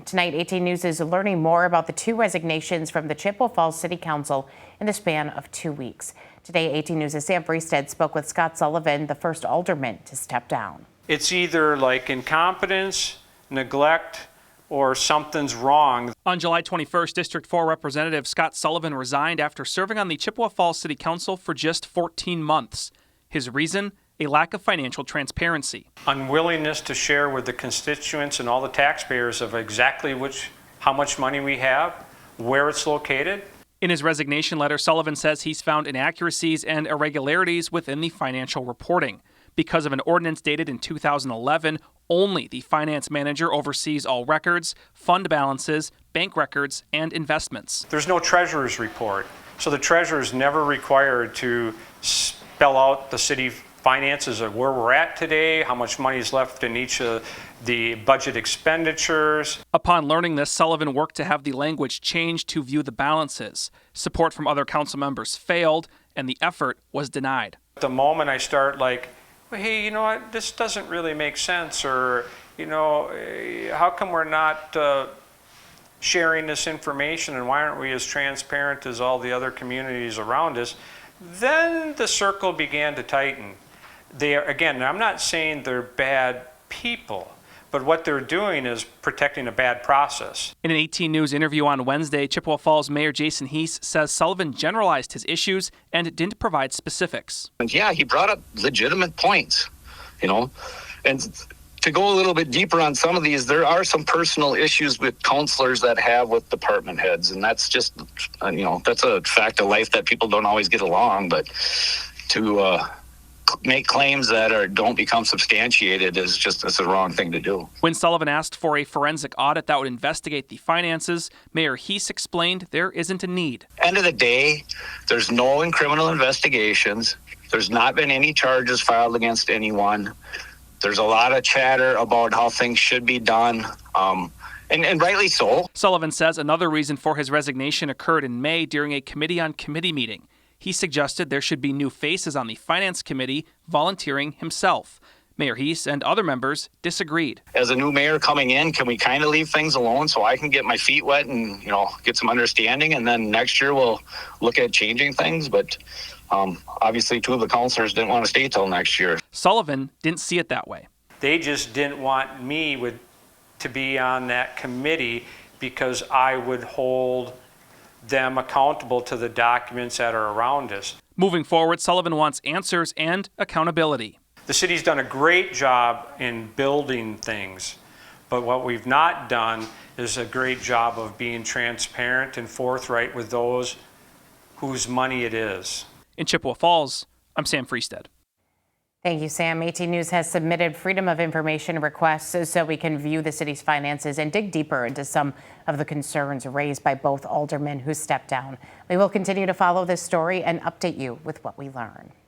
Tonight, 18 News is learning more about the 2 resignations from the Chippewa Falls City Council in the span of 2 weeks. Today, 18 News' Sam Freestead spoke with Scott Sullivan, the first alderman to step down. It's either like incompetence, neglect, or something's wrong. On July 21st, District 4 Representative Scott Sullivan resigned after serving on the Chippewa Falls City Council for just 14 months. His reason? A lack of financial transparency. Unwillingness to share with the constituents and all the taxpayers of exactly how much money we have, where it's located. In his resignation letter, Sullivan says he's found inaccuracies and irregularities within the financial reporting. Because of an ordinance dated in 2011, only the finance manager oversees all records, fund balances, bank records, and investments. There's no treasurer's report, so the treasurer is never required to spell out the city finances of where we're at today, how much money is left in each of the budget expenditures. Upon learning this, Sullivan worked to have the language changed to view the balances. Support from other council members failed, and the effort was denied. The moment I start like, well, hey, you know what, this doesn't really make sense, or, you know, how come we're not sharing this information, and why aren't we as transparent as all the other communities around us? Then the circle began to tighten. Again, I'm not saying they're bad people, but what they're doing is protecting a bad process. In an 18 News interview on Wednesday, Chippewa Falls Mayor Jason Heese says Sullivan generalized his issues and didn't provide specifics. And yeah, he brought up legitimate points, and to go a little bit deeper on some of these, there are some personal issues with counselors that have with department heads, and that's just, that's a fact of life that people don't always get along, but to make claims that don't become substantiated that's the wrong thing to do. When Sullivan asked for a forensic audit that would investigate the finances, Mayor Heese explained there isn't a need. End of the day, there's no criminal investigations. There's not been any charges filed against anyone. There's a lot of chatter about how things should be done, and rightly so. Sullivan says another reason for his resignation occurred in May during a committee-on-committee meeting. He suggested there should be new faces on the Finance Committee, volunteering himself. Mayor Heese and other members disagreed. As a new mayor coming in, can we kind of leave things alone so I can get my feet wet and, get some understanding, and then next year we'll look at changing things, but obviously 2 of the councilors didn't want to stay till next year. Sullivan didn't see it that way. They just didn't want me to be on that committee because I would hold them accountable to the documents that are around us. Moving forward, Sullivan wants answers and accountability. The city's done a great job in building things, but what we've not done is a great job of being transparent and forthright with those whose money it is. In Chippewa Falls, I'm Sam Freestead. Thank you, Sam. 18 News has submitted Freedom of Information requests so we can view the city's finances and dig deeper into some of the concerns raised by both aldermen who stepped down. We will continue to follow this story and update you with what we learn.